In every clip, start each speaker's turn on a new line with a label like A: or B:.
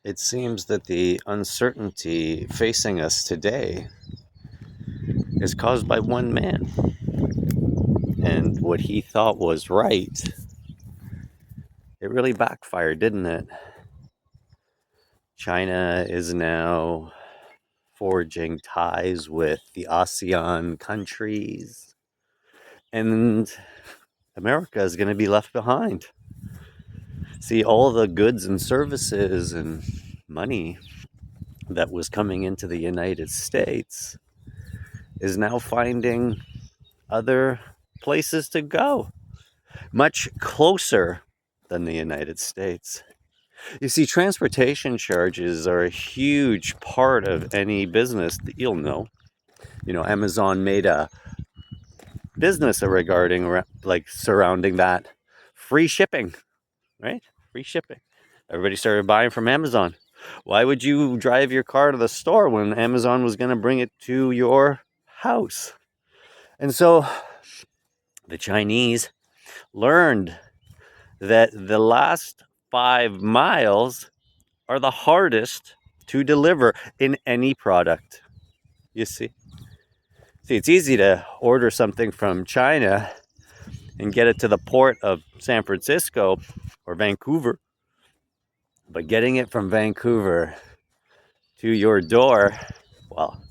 A: It seems that the uncertainty facing us today is caused by one man. And what he thought was right, it really backfired, didn't it? China is now forging ties with the ASEAN countries, and America is going to be left behind. See, all the goods and services and money that was coming into the United States is now finding other places to go, much closer than the United States. You see, transportation charges are a huge part of any business that you'll know. Amazon made a business regarding, like, surrounding that. Free shipping, right? Free shipping. Everybody started buying from Amazon. Why would you drive your car to the store when Amazon was going to bring it to your house? And so the Chinese learned that the last 5 miles are the hardest to deliver in any product. You see, it's easy to order something from China and get it to the port of San Francisco or Vancouver, but getting it from Vancouver to your door, well,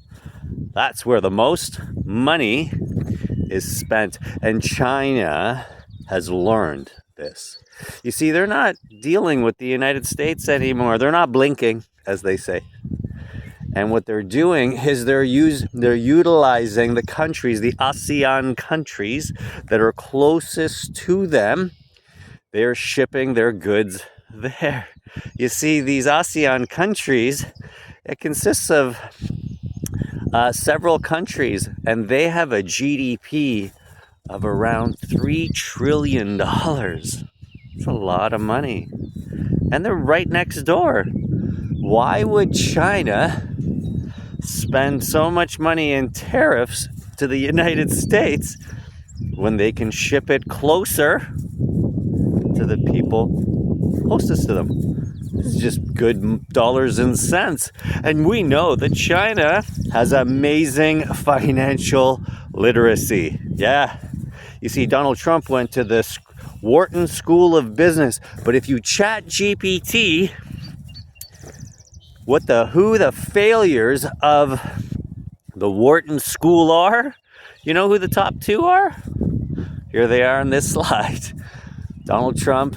A: that's where the most money is spent. And China has learned this. You see, they're not dealing with the United States anymore. They're not blinking, as they say. And what they're doing is they're utilizing the countries, the ASEAN countries that are closest to them. They're shipping their goods there. You see, these ASEAN countries, it consists of several countries, and they have a GDP of around $3 trillion. It's a lot of money. And they're right next door. Why would China spend so much money in tariffs to the United States when they can ship it closer to the people closest to them? It's just good dollars and cents. And we know that China has amazing financial literacy. Yeah. You see, Donald Trump went to the Wharton School of Business. But if you chat GPT, who the failures of the Wharton School are, you know who the top two are? Here they are on this slide. Donald Trump,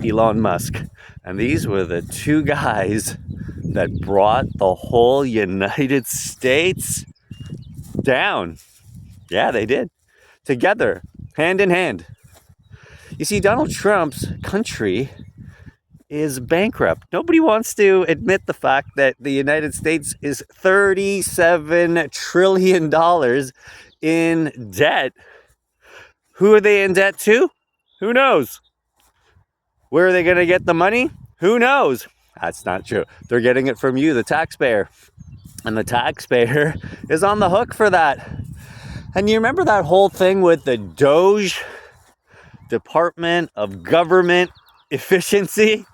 A: Elon Musk. And these were the two guys that brought the whole United States down. Yeah, they did. Together, hand in hand. You see, Donald Trump's country is bankrupt. Nobody wants to admit the fact that the United States is $37 trillion in debt. Who are they in debt to? Who knows? Where are they going to get the money? Who knows? That's not true. They're getting it from you, the taxpayer. And the taxpayer is on the hook for that. And you remember that whole thing with the DOGE, Department of Government Efficiency?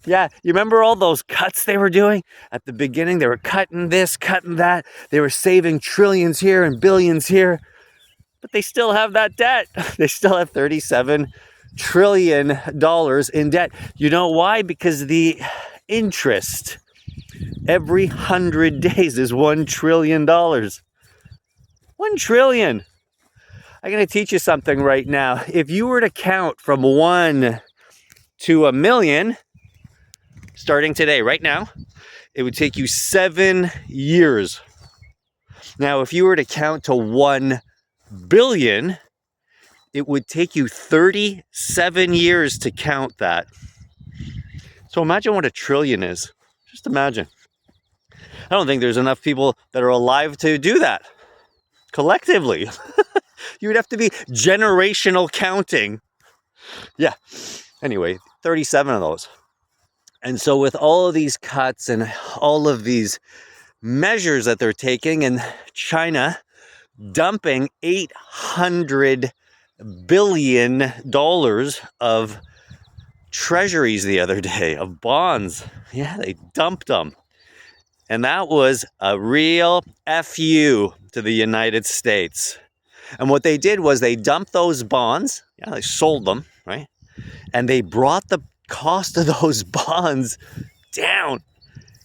A: Yeah, you remember all those cuts they were doing? At the beginning, they were cutting this, cutting that. They were saving trillions here and billions here. But they still have that debt. They still have $37 trillion in debt. You know why? Because the interest every 100 days is $1 trillion. $1 trillion. I'm going to teach you something right now. If you were to count from 1 to 1,000,000, starting today, right now, it would take you 7 years. Now, if you were to count to 1 billion, it would take you 37 years to count that. So imagine what $1 trillion is. Just imagine. I don't think there's enough people that are alive to do that collectively. You would have to be generational counting. Yeah. Anyway, 37 of those. And so with all of these cuts and all of these measures that they're taking, and China dumping $800 billion of treasuries the other day of bonds. Yeah, they dumped them. And that was a real FU to the United States. And what they did was they dumped those bonds. Yeah, they sold them, right? And they brought the cost of those bonds down.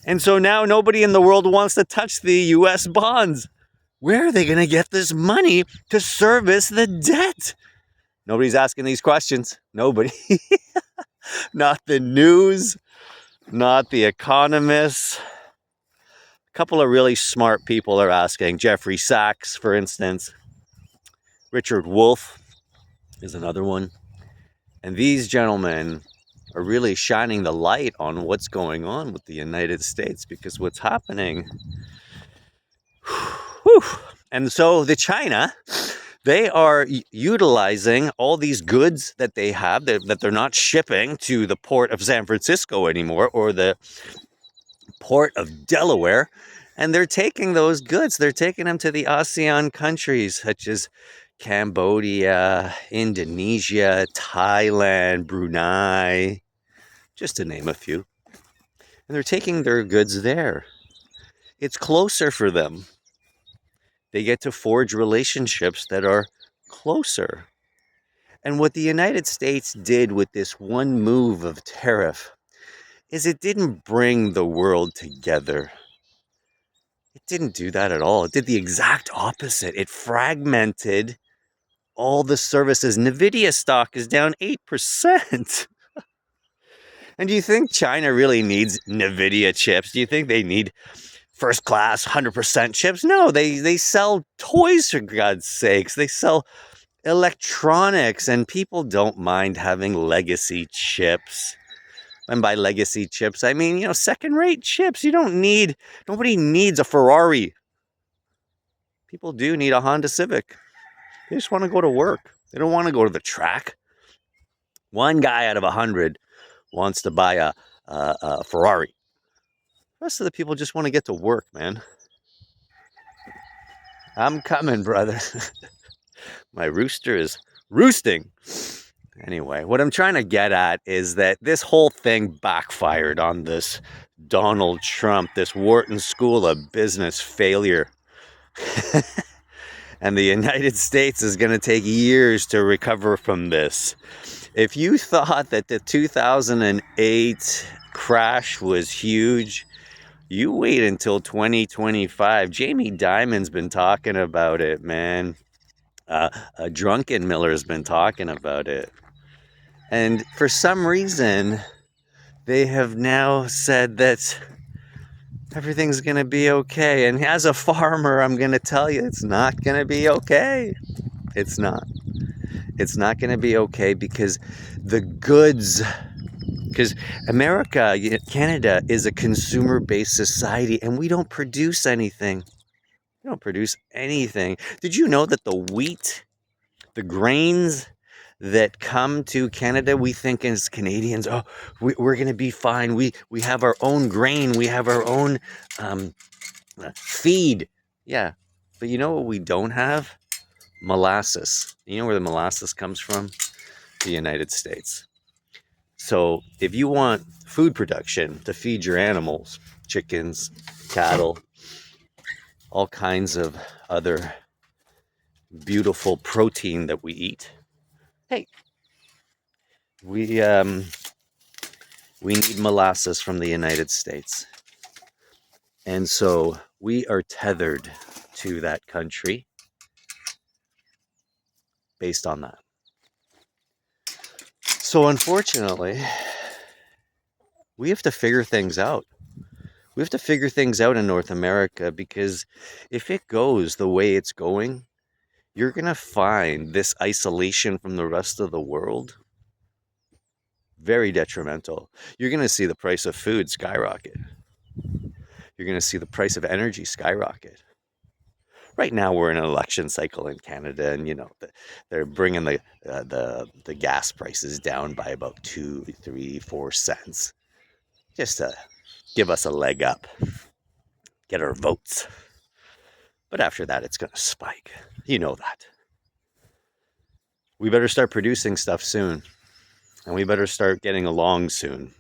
A: And so now nobody in the world wants to touch the US bonds. Where are they going to get this money to service the debt? Nobody's asking these questions. Nobody. Not the news, not the economists. A couple of really smart people are asking. Jeffrey Sachs, for instance. Richard Wolff is another one. And these gentlemen are really shining the light on what's going on with the United States, because what's happening. Whew, and so the China, they are utilizing all these goods that they have that they're not shipping to the port of San Francisco anymore, or the port of Delaware, and they're taking those goods, they're taking them to the ASEAN countries such as Cambodia, Indonesia, Thailand, Brunei, just to name a few. And they're taking their goods there. It's closer for them. They get to forge relationships that are closer. And what the United States did with this one move of tariff is it didn't bring the world together. It didn't do that at all. It did the exact opposite. It fragmented all the services. NVIDIA stock is down 8%. And do you think China really needs NVIDIA chips? Do you think they need first class 100% chips? No, they sell toys, for God's sakes. They sell electronics, and people don't mind having legacy chips. And by legacy chips, I mean, second-rate chips. Nobody needs a Ferrari. People do need a Honda Civic. They just want to go to work. They don't want to go to the track. One guy out of 100 wants to buy a Ferrari. The rest of the people just want to get to work, man. I'm coming, brother. My rooster is roosting. Anyway, what I'm trying to get at is that this whole thing backfired on this Donald Trump, this Wharton School of Business failure. And the United States is going to take years to recover from this. If you thought that the 2008 crash was huge, you wait until 2025. Jamie Dimon's been talking about it, man. Drunken Miller's been talking about it. And for some reason, they have now said that everything's going to be okay. And as a farmer, I'm going to tell you, it's not going to be okay. It's not. It's not going to be okay because America, Canada is a consumer-based society, and we don't produce anything. We don't produce anything. Did you know that the wheat, the grains that come to Canada, we think as Canadians, we're going to be fine. We have our own grain. We have our own feed. Yeah. But you know what we don't have? Molasses. You know where the molasses comes from? The United States. So if you want food production to feed your animals, chickens, cattle, all kinds of other beautiful protein that we eat, hey, we need molasses from the United States. And so we are tethered to that country based on that. So unfortunately, we have to figure things out. We have to figure things out in North America, because if it goes the way it's going, you're going to find this isolation from the rest of the world very detrimental. You're going to see the price of food skyrocket. You're going to see the price of energy skyrocket. Right now we're in an election cycle in Canada, and they're bringing the gas prices down by about 2, 3, 4 cents, just to give us a leg up, get our votes. But after that, it's going to spike. You know that. We better start producing stuff soon. And we better start getting along soon.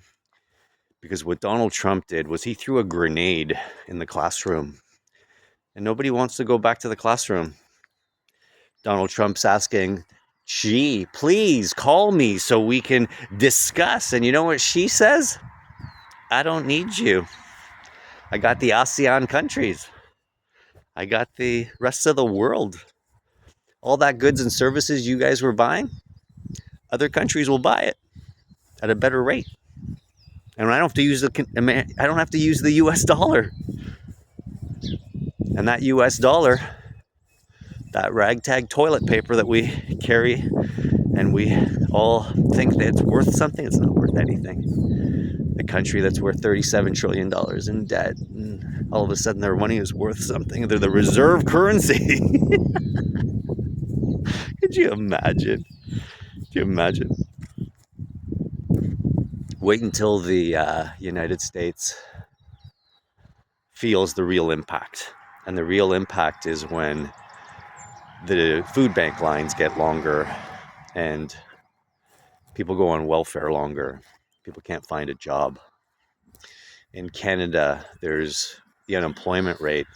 A: Because what Donald Trump did was he threw a grenade in the classroom. And nobody wants to go back to the classroom. Donald Trump's asking, Xi, please call me so we can discuss. And you know what Xi says? I don't need you. I got the ASEAN countries. I got the rest of the world. All that goods and services you guys were buying, other countries will buy it at a better rate. And I don't have to use the US dollar. And that US dollar, that ragtag toilet paper that we carry and we all think that it's worth something, it's not worth anything. A country that's worth $37 trillion in debt, and all of a sudden their money is worth something. They're the reserve currency. Could you imagine? Could you imagine? Wait until the United States feels the real impact. And the real impact is when the food bank lines get longer and people go on welfare longer. People can't find a job. In Canada, the unemployment rate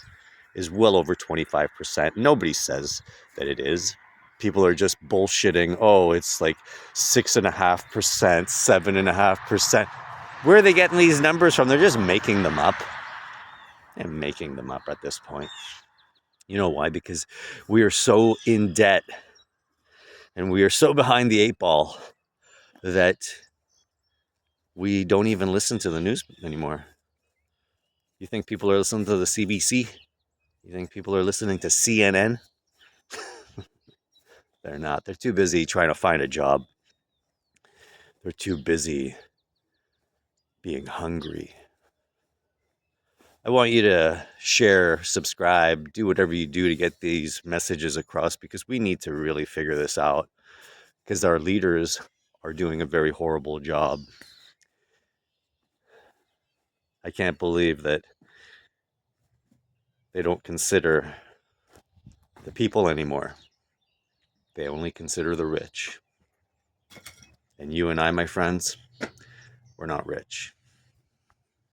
A: is well over 25%. Nobody says that it is. People are just bullshitting. Oh, it's like 6.5%, 7.5%. Where are they getting these numbers from? They're just making them up. And making them up at this point. You know why? Because we are so in debt and we are so behind the 8 ball that we don't even listen to the news anymore. You think people are listening to the CBC? You think people are listening to CNN? They're not. They're too busy trying to find a job. They're too busy being hungry. I want you to share, subscribe, do whatever you do to get these messages across, because we need to really figure this out, because our leaders are doing a very horrible job. I can't believe that they don't consider the people anymore. They only consider the rich. And you and I, my friends, we're not rich.